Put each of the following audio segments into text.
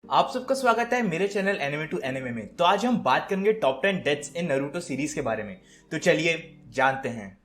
आप सबका स्वागत है मेरे चैनल एनिमे टू एनिमे में। तो आज हम बात करेंगे top 10 deaths in Naruto series के बारे में। तो चलिए जानते हैं।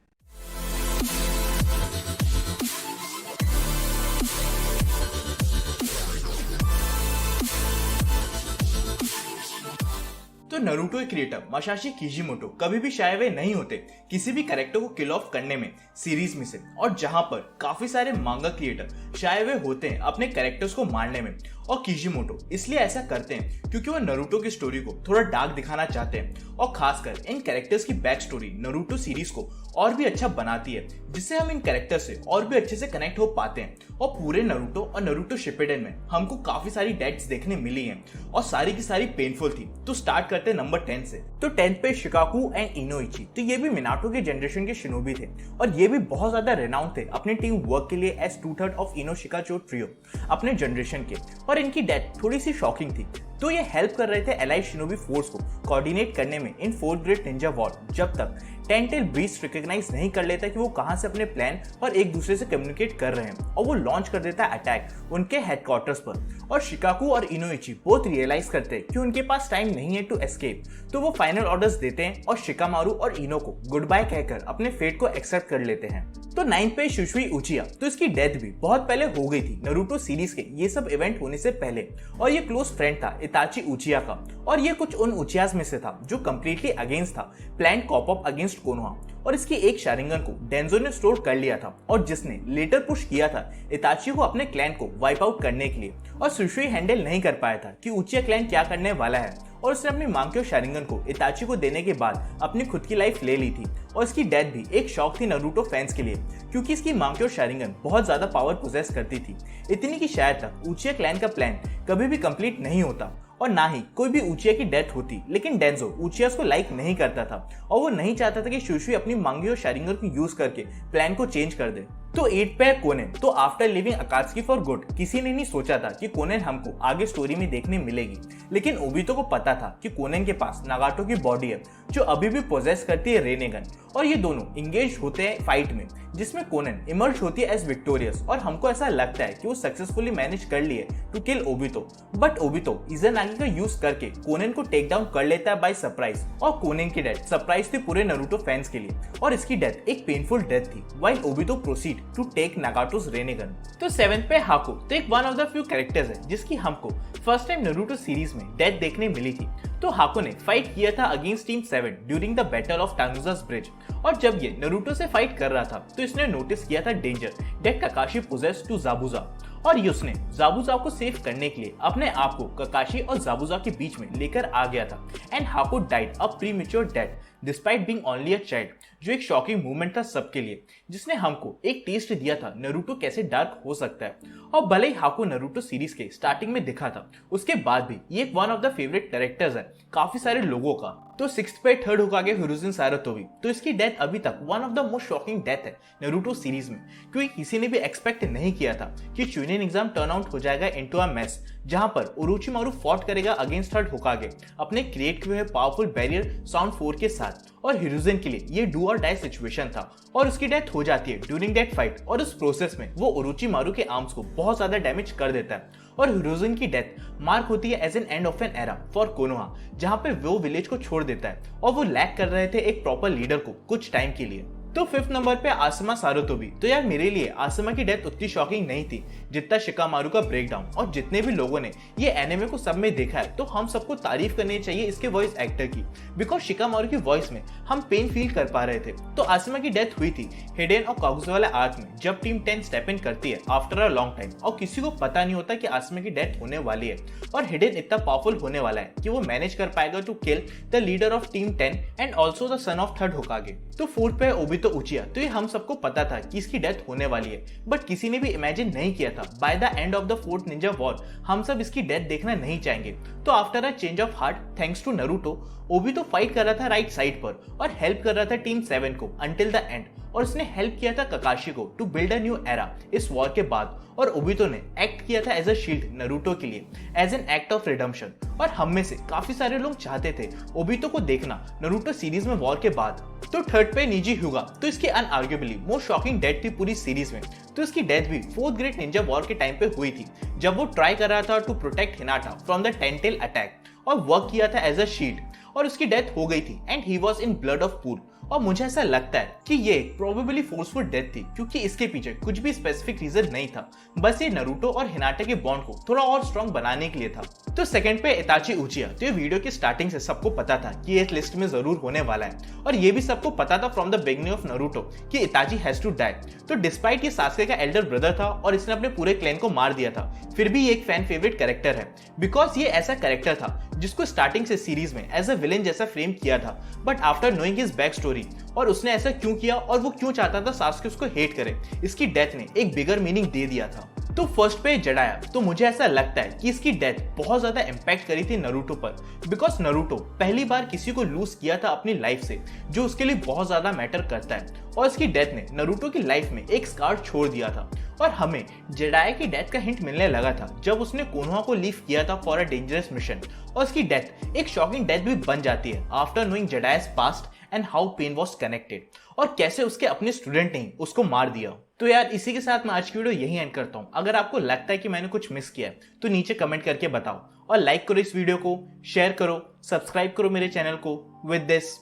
तो नारुतो के क्रिएटर मसाशी किजिमोटो कभी भी शाये हुए नहीं होते किसी भी कैरेक्टर को किल ऑफ करने में सीरीज में से, और जहां पर काफी सारे मांगा क्रिएटर शाये हुए होते हैं अपने कैरेक्टर्स को मारने में, और किजिमोटो इसलिए ऐसा करते हैं क्योंकि वो नारुतो की स्टोरी को थोड़ा डार्क दिखाना चाहते हैं और खासकर इन कैरेक्टर्स की बैक स्टोरी नारुतो सीरीज को और भी अच्छा बनाती है, जिससे हम इन कैरेक्टर से और भी अच्छे से कनेक्ट हो पाते हैं। और पूरे नारुतो और नारुतो शिपुडेन में हमको काफी सारी डेथ्स देखने मिली हैं और सारी की सारी पेनफुल थी। तो स्टार्ट करते हैं नंबर 10 से। तो 10 पे शिकाकू एंड इनोइची। तो ये भी मिनाटो के जनरेशन के शिनोबी थे और ये भी बहुत ज्यादा रेनाउंड थे अपने टीम वर्क के लिए एज 2/3 ऑफ इनोशिकाचो ट्रियो अपने जनरेशन के, और इनकी डेथ थोड़ी सी शॉकिंग थी। तो ये हेल्प कर रहे थे एलाइड शिनोबी फोर्स को कोऑर्डिनेट करने में इन 4th ग्रेड निंजा वॉर, जब तक टेंटेल बीस्ट रिकॉग्नाइज नहीं कर लेता कि वो कहां से अपने प्लान और एक दूसरे से कम्युनिकेट कर रहे हैं, और वो लॉन्च कर देता है अटैक उनके हेडक्वार्टर्स पर। और शिकाकू और इनोइची बोथ रियलाइज करते हैं कि उनके पास टाइम नहीं है टू एस्केप, तो वो फाइनल ऑर्डर्स देते हैं और शिकामारू और इनो को गुड बाय कहकर अपने फेट को एक्सेप्ट कर लेते हैं। तो 9 पे शुशुई उचिया। तो इसकी डेथ भी बहुत पहले हो गई थी नारुतो सीरीज के ये सब इवेंट होने से पहले, और ये क्लोज फ्रेंड था इताची उचिया का, और ये कुछ उन उचियास में से था जो कंप्लीटली अगेंस्ट था plan cope up against Konoha, और इसकी एक शारिंगन को डेंजो ने स्टोर कर लिया था और जिसने लेटर पुश किया था इताची को अपने क्लैन को वाइप आउट करने के लिए। और शुशुई हैंडल नहीं कर पाया था कि उचिया क्लैन क्या करने वाला है, और उसने अपनी मांग्यो शारिंगन को इताची को देने के बाद अपनी खुद की लाइफ ले ली थी। और इसकी डेथ भी एक शॉक थी नारुतो फैंस के लिए, क्योंकि इसकी मांग्यो शारिंगन बहुत ज्यादा पावर पोजेस करती थी, इतनी की शायद तक उचिया क्लैन का प्लान कभी भी कंप्लीट नहीं होता और ना ही कोई भी उचिया की डेथ होती। लेकिन डेंजो उचियास को लाइक नहीं करता था और वो नहीं चाहता था कि शुशुई अपनी मांग्यो शारिंगन को यूज करके प्लान को चेंज कर दे। तो 8 पे है कोनेन। तो आफ्टर लिविंग अकात्सुकी फॉर गुड, किसी ने नहीं सोचा था कि कोनेन हमको आगे स्टोरी में देखने मिलेगी, लेकिन ओबितो को पता था कि कोनेन के पास नागाटो की बॉडी है जो अभी भी पोजेस करती है रेनेगन, और ये दोनों इंगेज होते हैं फाइट में जिसमें कोनेन इमर्ज होती है एज विक्टोरियस, और हमको ऐसा लगता है कि वो सक्सेसफुली मैनेज कर लिए to kill Obito. But Obito Izanagi का यूज करके कोनेन को टेक डाउन कर लेता है बाय सरप्राइज, और कोनेन की डेथ सरप्राइज थी पूरे नारुतो फैंस के लिए, और इसकी डेथ एक पेनफुल डेथ थी while Obito proceed to take Nagato's Rinnegan. तो 7th पे हाको। तो एक one of the few characters है जिसकी हमको फर्स्ट टाइम नारुतो सीरीज में डेथ देखने मिली थी। तो हाको ने फाइट किया था against team 7 during the battle of Tazuna's bridge, और जब ये नारुतो से फाइट कर रहा था तो इसने नोटिस किया था danger that Kakashi poses to Zabuza, और ये उसने जाबुजा को सेव करने के लिए अपने आप को काकाशी और जाबुजा के बीच में लेकर आ गया था, and Haku died a premature death despite being only a child, जो एक शॉकिंग मूवमेंट था सबके लिए, जिसने हमको एक टेस्ट दिया था नारुतो कैसे डार्क हो सकता है। और भले ही हाको नारुतो सीरीज के स्टार्टिंग में दिखा था, उसके बाद भी ये एक one of the favourite characters है काफी सारे लोगों का। तो 6th पे 3rd होकागे हिरुजुन सारातोबी। तो इसकी डेथ अभी तक one of the most shocking death है नारुतो सीरीज में, क्योंकि किसी ने भी एक्सपेक्ट नहीं किया था कि चुनिन एग्जाम टर्न आउट हो जाएगा इनटू अ मेस, जहां पर ओरोचिमारू फॉट करेगा अगेंस्ट 3rd होकागे अपने क्रिएट किए हुए पावरफुल बैरियर साउंड 4 के साथ, और हिरुजुन के लिए ये डू और डाई सिचुएशन था, और उसकी डेथ हो जाती है ड्यूरिंग दैट फाइट, और उस प्रोसेस में वो ओरोचिमारू के आर्म्स को बहुत ज्यादा डैमेज कर देता है, और हिरुजुन की डेथ मार्क होती है as an end of an era for Konoha, जहां पे वो विलेज को छोड़ देता है और वो लैक कर रहे थे एक प्रॉपर लीडर को कुछ टाइम के लिए। तो 5th नंबर पे आसमा सारुतोबी। तो यार मेरे लिए आसमा की डेथ उतनी शॉकिंग नहीं थी जितना शिकामारू का ब्रेकडाउन, और जितने भी लोगों ने ये एनिमे को सब में देखा है तो हम सबको तारीफ करनी चाहिए इसके वॉइस एक्टर की, बिकॉज शिकामारू की वॉइस में हम पेन फील कर पा रहे थे। तो आसमा की डेथ हुई थी हिडेन और कागुजा वाले आर्क में, जब टीम 10 स्टेप इन करती है आफ्टर अ लॉन्ग टाइम, और किसी को पता नहीं होता कि आसमा की डेथ होने वाली है, और हिडेन इतना पावरफुल होने वाला है कि वो मैनेज कर पाएगा to kill the leader of team 10 and also the son of 3rd Hokage. तो 4th पे ओबितो उचिया। तो ये हम सबको पता था कि इसकी डेथ होने वाली है, बट किसी ने भी इमेजिन नहीं किया था by the end of the 4th ninja war हम सब इसकी डेथ देखना नहीं चाहेंगे। तो after a change of heart thanks to Naruto, Obito fight कर रहा था राइट साइड पर और हेल्प कर रहा था टीम 7 को अंटिल द एंड, और उसने हेल्प किया था ककाशी को to build a new era इस वॉर के बाद, और ओबितो ने एक्ट किया था एज अ शील्ड नरूटो के लिए as an act of redemption. और हम में से काफी सारे लोग चाहते थे ओबितो को देखना नरूटो सीरीज में वॉर के बाद। तो थर्ड पे निजी हुगा, तो इसकी अनआर्ग्युएबली मोस्ट शॉकिंग डेथ थी पूरी सीरीज में। तो इसकी डेथ भी फोर्थ ग्रेट निंजा वॉर के टाइम पे हुई थी, जब वो ट्राई कर रहा था to protect Hinata from the ten tails attack और वर्क किया था एज अ शील्ड, और उसकी डेथ हो गई थी and he was in blood of pool. और मुझे ऐसा लगता है कि ये प्रोबेबली फोर्सफुल डेथ थी, क्योंकि इसके पीछे कुछ भी स्पेसिफिक रीजन नहीं था, बस ये नरूटो और हिनाटा के बॉन्ड को थोड़ा और स्ट्रॉन्ग बनाने के लिए था। तो सेकंड पे इताची उचिया, तो ये वीडियो की स्टार्टिंग से सबको पता था कि ये इस लिस्ट में जरूर होने वाला है, और ये भी सबको पता था from the beginning of Naruto कि इताची हैज टू डाई। तो डिस्पाइट ये सासुके का एल्डर ब्रदर था और इसने अपने पूरे क्लैन को मार दिया था, फिर भी ये एक फैन फेवरेट कैरेक्टर है, बिकॉज ये ऐसा कैरेक्टर था जिसको स्टार्टिंग से सीरीज में एज अ विलेन जैसा फ्रेम किया था, but after knowing his back story और उसने ऐसा क्यों किया और वो क्यों चाहता था सासुके उसको हेट करे, इसकी डेथ ने एक बिगर मीनिंग दे दिया था। तो फर्स्ट पे जडाया, तो मुझे ऐसा लगता है कि इसकी डेथ बहुत ज्यादा इंपैक्ट करी थी नरूटो पर, बिकॉज नरूटो पहली बार किसी को लूज किया था अपनी लाइफ से जो उसके लिए बहुत ज्यादा मैटर करता है, और इसकी डेथ ने नरूटो की लाइफ में एक स्कार छोड़ दिया था। और हमें जेडाया की डेथ का हिंट मिलने लगा था जब उसने कोनोहा को लीव किया था फॉर अ डेंजरस मिशन, और उसकी डेथ एक शॉकिंग डेथ भी बन जाती है after knowing Jiraiya's past and how Pain was connected, और कैसे उसके अपने स्टूडेंट ने उसको मार दिया। तो यार इसी के साथ मैं आज की वीडियो यही एंड करता हूँ। अगर आपको लगता है कि मैंने कुछ मिस किया है तो नीचे कमेंट करके बताओ, और लाइक करो इस वीडियो को, शेयर करो, सब्सक्राइब करो मेरे चैनल को। With this,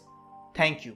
thank you.